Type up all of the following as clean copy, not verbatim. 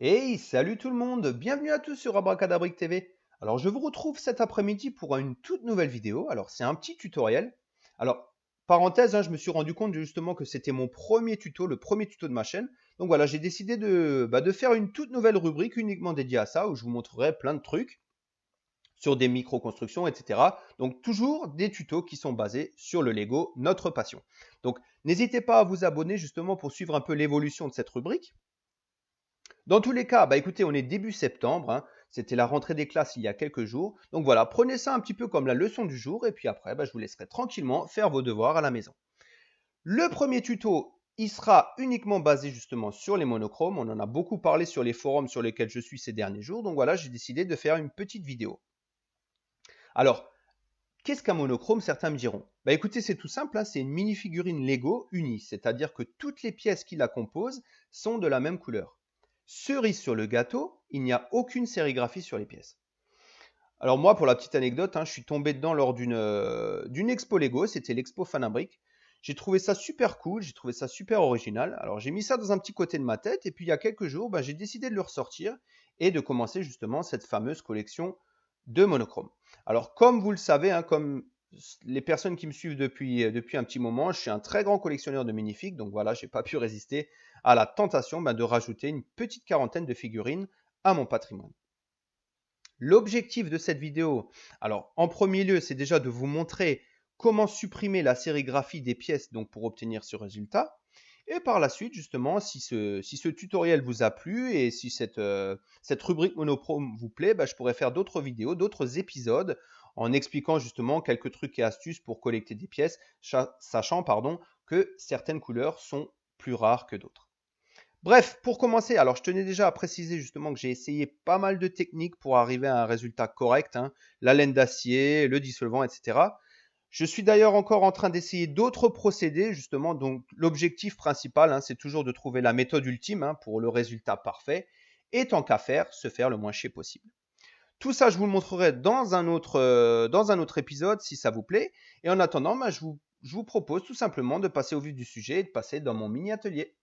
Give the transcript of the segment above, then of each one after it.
Hey, salut tout le monde, bienvenue à tous sur Abracadabric TV. Alors je vous retrouve cet après-midi pour une toute nouvelle vidéo. Alors c'est un petit tutoriel. Alors parenthèse, je me suis rendu compte justement que c'était mon premier tuto, le premier tuto de ma chaîne. Donc voilà, j'ai décidé de faire une toute nouvelle rubrique uniquement dédiée à ça, où je vous montrerai plein de trucs sur des micro-constructions, etc. Donc toujours des tutos qui sont basés sur le Lego, notre passion. Donc n'hésitez pas à vous abonner justement pour suivre un peu l'évolution de cette rubrique. Dans tous les cas, écoutez, on est début septembre, c'était la rentrée des classes il y a quelques jours. Donc voilà, prenez ça un petit peu comme la leçon du jour et puis après, je vous laisserai tranquillement faire vos devoirs à la maison. Le premier tuto, il sera uniquement basé justement sur les monochromes. On en a beaucoup parlé sur les forums sur lesquels je suis ces derniers jours. Donc voilà, j'ai décidé de faire une petite vidéo. Alors, qu'est-ce qu'un monochrome? Certains me diront. Écoutez, c'est tout simple, c'est une mini-figurine Lego unie, c'est-à-dire que toutes les pièces qui la composent sont de la même couleur. Cerise sur le gâteau, il n'y a aucune sérigraphie sur les pièces. Alors moi, pour la petite anecdote, je suis tombé dedans lors d'une expo Lego, c'était l'expo Fanabric. J'ai trouvé ça super cool, j'ai trouvé ça super original. Alors j'ai mis ça dans un petit côté de ma tête et puis il y a quelques jours, j'ai décidé de le ressortir et de commencer justement cette fameuse collection de monochrome. Alors comme vous le savez, comme les personnes qui me suivent depuis un petit moment, je suis un très grand collectionneur de minifigs, donc voilà, je n'ai pas pu résister à la tentation de rajouter une petite quarantaine de figurines à mon patrimoine. L'objectif de cette vidéo, alors en premier lieu, c'est déjà de vous montrer comment supprimer la sérigraphie des pièces donc pour obtenir ce résultat. Et par la suite, justement, si ce tutoriel vous a plu et si cette rubrique monochrome vous plaît, je pourrais faire d'autres vidéos, d'autres épisodes en expliquant justement quelques trucs et astuces pour collecter des pièces, sachant que certaines couleurs sont plus rares que d'autres. Bref, pour commencer, alors je tenais déjà à préciser justement que j'ai essayé pas mal de techniques pour arriver à un résultat correct, la laine d'acier, le dissolvant, etc. Je suis d'ailleurs encore en train d'essayer d'autres procédés, justement, donc l'objectif principal, c'est toujours de trouver la méthode ultime pour le résultat parfait, et tant qu'à faire, se faire le moins chier possible. Tout ça, je vous le montrerai dans un autre épisode, si ça vous plaît, et en attendant, je vous propose tout simplement de passer au vif du sujet et de passer dans mon mini-atelier.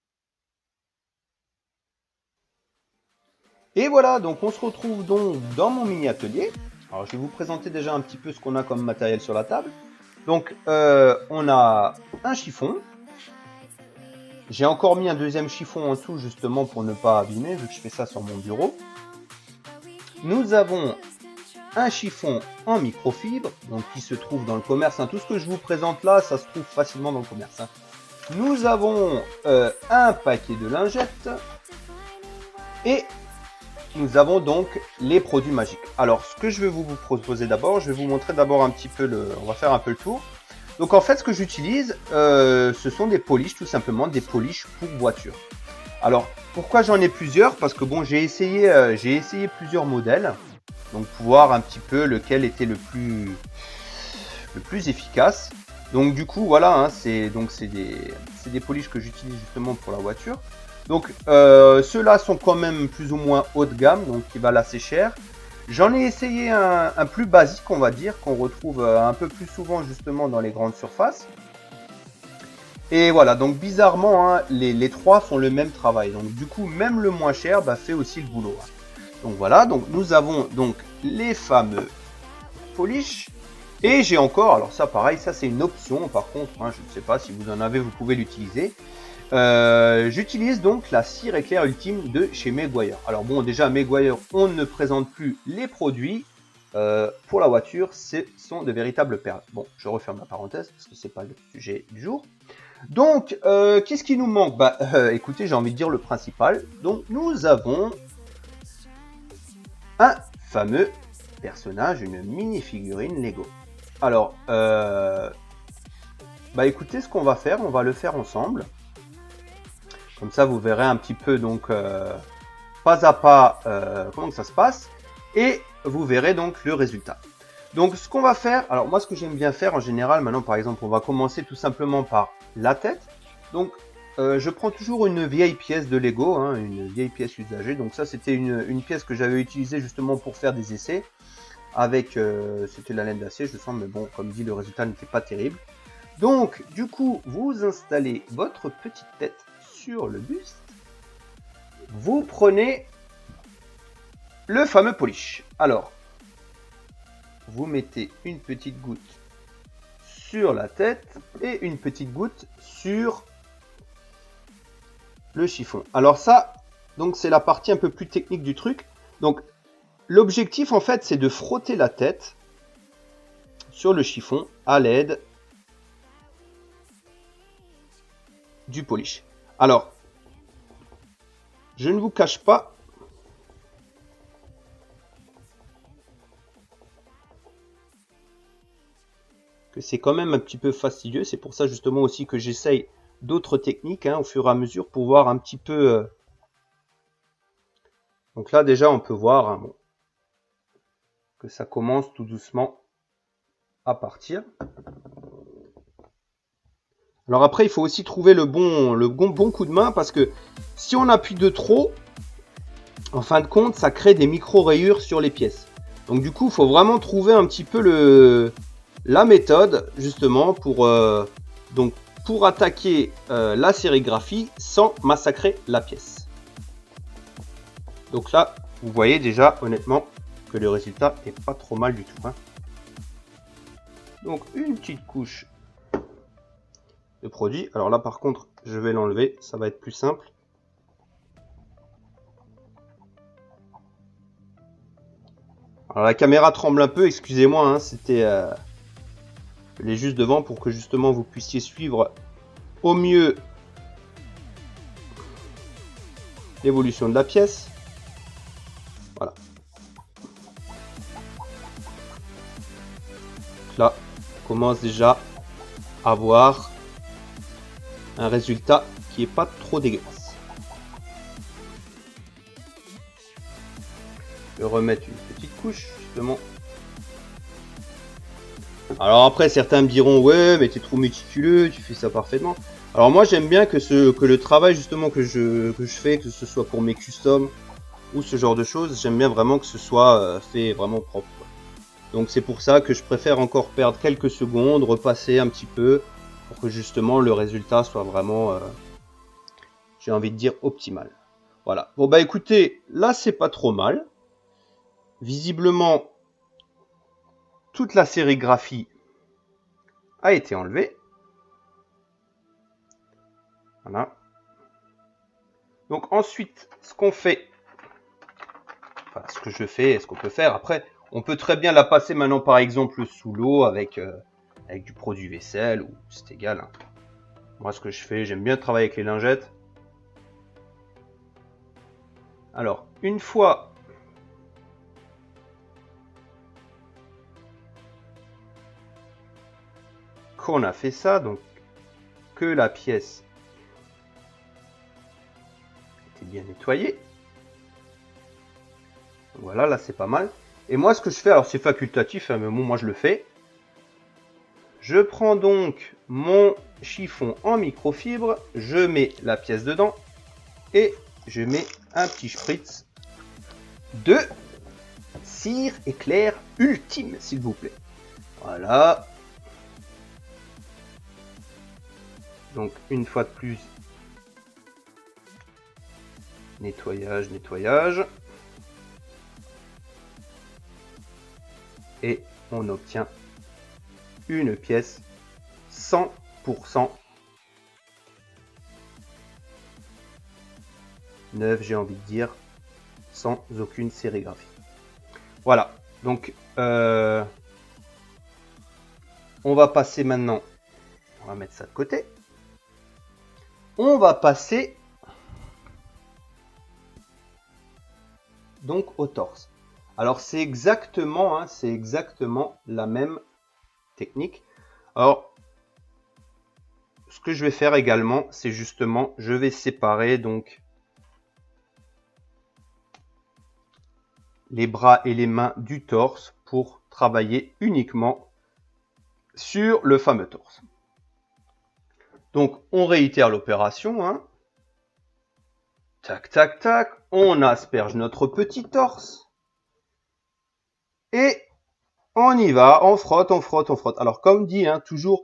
Et voilà, donc on se retrouve donc dans mon mini atelier. Alors je vais vous présenter déjà un petit peu ce qu'on a comme matériel sur la table. Donc on a un chiffon. J'ai encore mis un deuxième chiffon en dessous justement pour ne pas abîmer vu que je fais ça sur mon bureau. Nous avons un chiffon en microfibre, donc qui se trouve dans le commerce. Tout ce que je vous présente là, ça se trouve facilement dans le commerce. Nous avons un paquet de lingettes et nous avons donc les produits magiques. Alors, ce que je vais vous proposer d'abord, je vais vous montrer d'abord un petit peu on va faire un peu le tour. Donc en fait, ce que j'utilise, ce sont des polish, tout simplement, des polish pour voiture. Alors, pourquoi j'en ai plusieurs? Parce que bon, j'ai essayé plusieurs modèles, donc pour voir un petit peu lequel était le plus efficace. Donc du coup, voilà, c'est des polish que j'utilise justement pour la voiture. Donc ceux-là sont quand même plus ou moins haut de gamme, donc qui valent assez cher. J'en ai essayé un plus basique, on va dire, qu'on retrouve un peu plus souvent justement dans les grandes surfaces. Et voilà, donc bizarrement, les trois font le même travail. Donc du coup, même le moins cher fait aussi le boulot. Donc voilà, donc nous avons donc les fameux polish. Et j'ai encore, alors ça pareil, ça c'est une option par contre, je ne sais pas si vous en avez, vous pouvez l'utiliser. J'utilise donc la cire éclair ultime de chez Meguiar. Alors bon, déjà Meguiar, on ne présente plus les produits. Pour la voiture, ce sont de véritables perles. Bon, je referme la parenthèse parce que c'est pas le sujet du jour. Donc, qu'est-ce qui nous manque? Écoutez, j'ai envie de dire le principal. Donc, nous avons un fameux personnage, une mini-figurine Lego. Alors, écoutez, ce qu'on va faire, on va le faire ensemble. Comme ça, vous verrez un petit peu, donc, pas à pas, comment que ça se passe. Et vous verrez donc le résultat. Donc, ce qu'on va faire, alors moi, ce que j'aime bien faire en général, maintenant, par exemple, on va commencer tout simplement par la tête. Donc, je prends toujours une vieille pièce de Lego, une vieille pièce usagée. Donc ça, c'était une pièce que j'avais utilisée justement pour faire des essais. Avec, c'était la laine d'acier, je sens, mais bon, comme dit, le résultat n'était pas terrible. Donc, du coup, vous installez votre petite tête sur le buste. Vous prenez le fameux polish. Alors, vous mettez une petite goutte sur la tête et une petite goutte sur le chiffon. Alors ça, donc c'est la partie un peu plus technique du truc. Donc l'objectif en fait, c'est de frotter la tête sur le chiffon à l'aide du polish. Alors, je ne vous cache pas que c'est quand même un petit peu fastidieux. C'est pour ça justement aussi que j'essaye d'autres techniques au fur et à mesure pour voir un petit peu. Donc là déjà on peut voir bon, que ça commence tout doucement à partir. Alors après il faut aussi trouver le bon coup de main parce que si on appuie de trop, en fin de compte ça crée des micro rayures sur les pièces. Donc du coup il faut vraiment trouver un petit peu la méthode justement pour attaquer la sérigraphie sans massacrer la pièce. Donc là, vous voyez déjà honnêtement que le résultat est pas trop mal du tout. Donc une petite couche de produit. Alors là par contre, je vais l'enlever, ça va être plus simple. Alors la caméra tremble un peu, excusez-moi, c'était... elle est juste devant pour que justement vous puissiez suivre au mieux l'évolution de la pièce. Voilà. Là, on commence déjà à voir un résultat qui est pas trop dégueulasse. Je vais remettre une petite couche justement. Alors après certains me diront ouais mais t'es trop méticuleux, tu fais ça parfaitement. Alors moi j'aime bien que le travail justement que je fais, que ce soit pour mes customs ou ce genre de choses, j'aime bien vraiment que ce soit fait vraiment propre. Donc c'est pour ça que je préfère encore perdre quelques secondes, repasser un petit peu pour que justement le résultat soit vraiment, j'ai envie de dire, optimal. Voilà. Bon bah écoutez, là c'est pas trop mal. Visiblement, toute la sérigraphie a été enlevée. Voilà. Donc ensuite, ce qu'on fait, enfin ce que je fais et ce qu'on peut faire, après, on peut très bien la passer maintenant par exemple sous l'eau avec du produit vaisselle ou c'est égal. Moi ce que je fais, j'aime bien travailler avec les lingettes. Alors, une fois qu'on a fait ça, donc que la pièce était bien nettoyée, voilà, là c'est pas mal. Et moi ce que je fais, alors c'est facultatif, mais bon, moi je le fais. Je prends donc mon chiffon en microfibre, je mets la pièce dedans et je mets un petit spritz de cire éclair ultime, s'il vous plaît. Voilà. Donc une fois de plus, nettoyage, nettoyage. Et on obtient une pièce 100% neuve, j'ai envie de dire, sans aucune sérigraphie. Voilà, donc on va passer maintenant, on va mettre ça de côté. On va passer donc au torse. Alors c'est exactement la même technique. Alors ce que je vais faire également, c'est justement, je vais séparer donc les bras et les mains du torse pour travailler uniquement sur le fameux torse. Donc on réitère l'opération. Tac, tac, tac. On asperge notre petit torse. Et on y va, on frotte, on frotte, on frotte. Alors comme dit, toujours,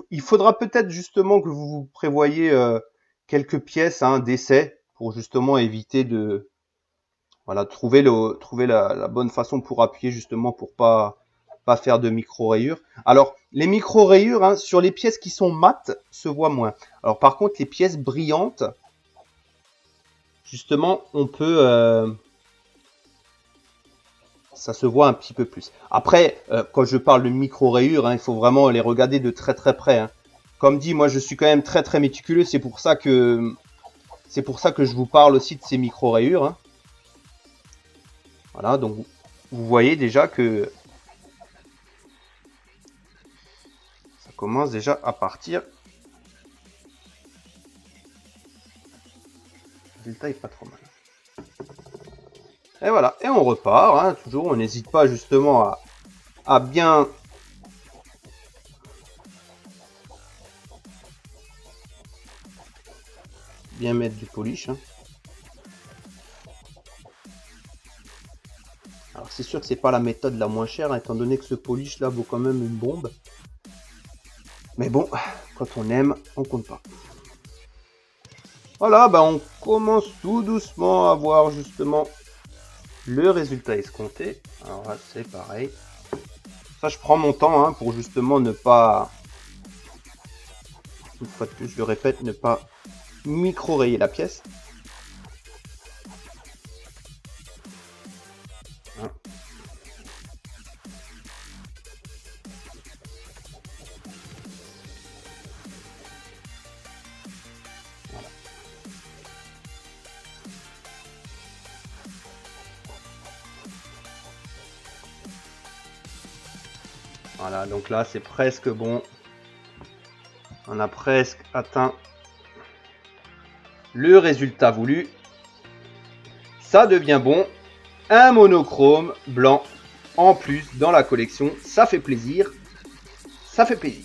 il faudra peut-être justement que vous prévoyez quelques pièces d'essai pour justement éviter Voilà, trouver la bonne façon pour appuyer justement pour pas faire de micro-rayures. Alors, les micro-rayures, hein, sur les pièces qui sont mates, se voient moins. Alors, par contre, les pièces brillantes, justement, on peut... ça se voit un petit peu plus. Après, quand je parle de micro-rayures, hein, il faut vraiment les regarder de très très près. Hein. Comme dit, moi, je suis quand même très très méticuleux. C'est pour ça que je vous parle aussi de ces micro-rayures. Hein. Voilà, donc vous voyez déjà que ça commence déjà à partir. Le résultat est pas trop mal. Et voilà, et on repart. Hein, toujours, on n'hésite pas justement à bien mettre du polish. Hein. Alors c'est sûr que c'est pas la méthode la moins chère, hein, étant donné que ce polish là vaut quand même une bombe. Mais bon, quand on aime, on compte pas. Voilà, bah on commence tout doucement à voir justement le résultat escompté. Alors là, c'est pareil. Ça, je prends mon temps hein, pour justement ne pas, une fois de plus, je le répète, ne pas micro-rayer la pièce. Hein. Voilà. Voilà, donc là, c'est presque bon. On a presque atteint le résultat voulu. Ça devient bon. Un monochrome blanc en plus dans la collection. Ça fait plaisir. Ça fait plaisir.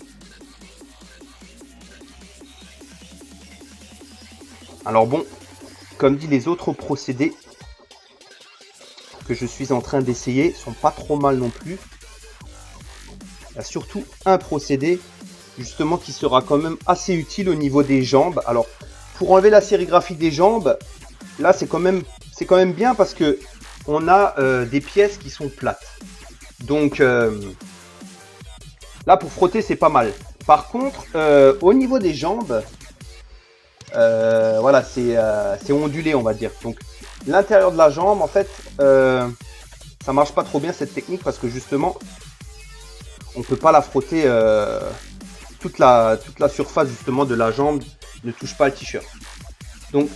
Alors bon, comme dit, les autres procédés que je suis en train d'essayer sont pas trop mal non plus. Il y a surtout un procédé justement qui sera quand même assez utile au niveau des jambes. Alors pour enlever la sérigraphie des jambes, là c'est quand même bien parce que on a des pièces qui sont plates. Donc là pour frotter c'est pas mal. Par contre au niveau des jambes, voilà c'est ondulé on va dire. Donc l'intérieur de la jambe en fait ça marche pas trop bien cette technique parce que justement on peut pas la frotter toute la surface justement de la jambe ne touche pas le t-shirt. Donc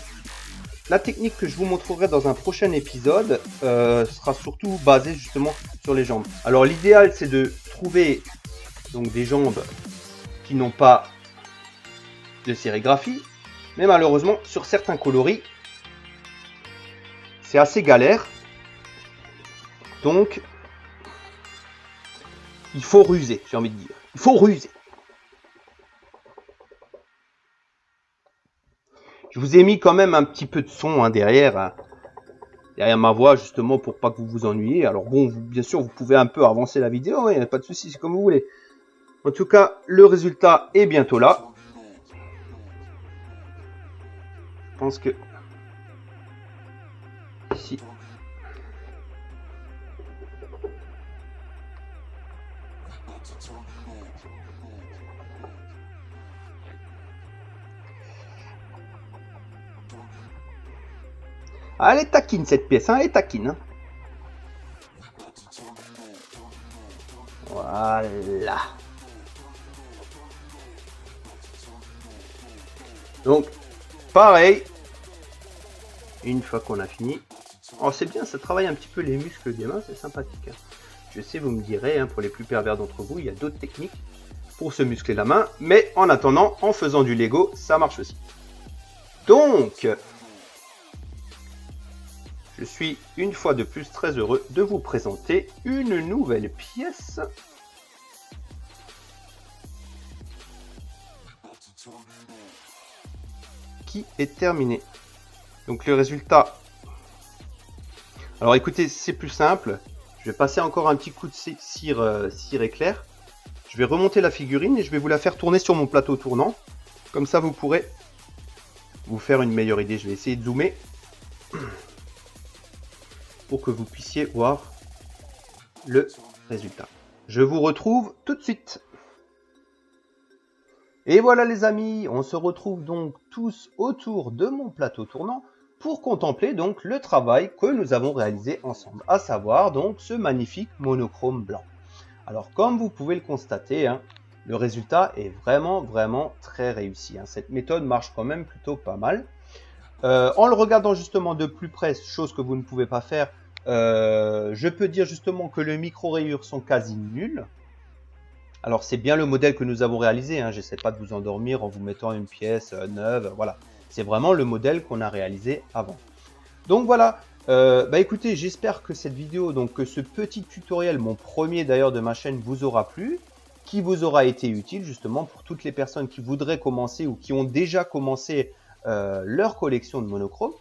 la technique que je vous montrerai dans un prochain épisode sera surtout basée justement sur les jambes. Alors l'idéal c'est de trouver donc des jambes qui n'ont pas de sérigraphie, mais malheureusement sur certains coloris c'est assez galère. Donc il faut ruser, j'ai envie de dire. Il faut ruser. Je vous ai mis quand même un petit peu de son hein, derrière ma voix, justement, pour pas que vous vous ennuyiez. Alors bon, bien sûr, vous pouvez un peu avancer la vidéo, il n'y a pas de souci, c'est comme vous voulez. En tout cas, le résultat est bientôt là. Je pense que... ici... Ah, elle est taquine cette pièce, hein, elle est taquine. Hein. Voilà. Donc, pareil. Une fois qu'on a fini. Oh, c'est bien, ça travaille un petit peu les muscles des mains, c'est sympathique. Hein. Je sais, vous me direz, hein, pour les plus pervers d'entre vous, il y a d'autres techniques pour se muscler la main. Mais en attendant, en faisant du Lego, ça marche aussi. Donc... je suis une fois de plus très heureux de vous présenter une nouvelle pièce qui est terminée. Donc le résultat... alors écoutez, c'est plus simple. Je vais passer encore un petit coup de cire éclair. Je vais remonter la figurine et je vais vous la faire tourner sur mon plateau tournant. Comme ça, vous pourrez vous faire une meilleure idée. Je vais essayer de zoomer. pour que vous puissiez voir le résultat. Je vous retrouve tout de suite. Et voilà les amis, on se retrouve donc tous autour de mon plateau tournant pour contempler donc le travail que nous avons réalisé ensemble, à savoir donc ce magnifique monochrome blanc. Alors comme vous pouvez le constater, le résultat est vraiment très réussi. Cette méthode marche quand même plutôt pas mal. En le regardant justement de plus près, chose que vous ne pouvez pas faire, je peux dire justement que les micro-rayures sont quasi nulles. Alors c'est bien le modèle que nous avons réalisé, j'essaie pas de vous endormir en vous mettant une pièce neuve, voilà. C'est vraiment le modèle qu'on a réalisé avant. Donc voilà, écoutez, j'espère que cette vidéo, donc que ce petit tutoriel, mon premier d'ailleurs de ma chaîne, vous aura plu, qui vous aura été utile justement pour toutes les personnes qui voudraient commencer ou qui ont déjà commencé leur collection de monochrome.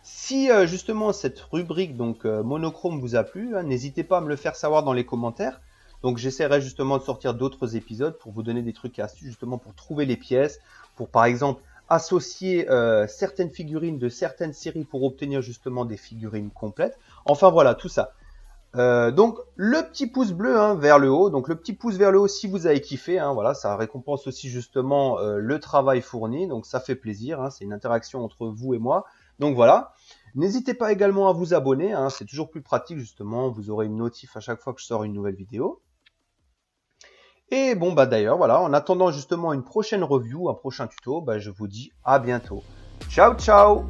Si justement cette rubrique donc monochrome vous a plu, n'hésitez pas à me le faire savoir dans les commentaires. Donc j'essaierai justement de sortir d'autres épisodes pour vous donner des trucs et astuces justement pour trouver les pièces, pour par exemple associer certaines figurines de certaines séries pour obtenir justement des figurines complètes. Enfin voilà, tout ça. Donc le petit pouce bleu vers le haut, donc le petit pouce vers le haut si vous avez kiffé, voilà, ça récompense aussi justement le travail fourni, donc ça fait plaisir, c'est une interaction entre vous et moi. Donc voilà, n'hésitez pas également à vous abonner, c'est toujours plus pratique justement, vous aurez une notif à chaque fois que je sors une nouvelle vidéo. Et bon d'ailleurs voilà, en attendant justement une prochaine review, un prochain tuto, je vous dis à bientôt. Ciao ciao.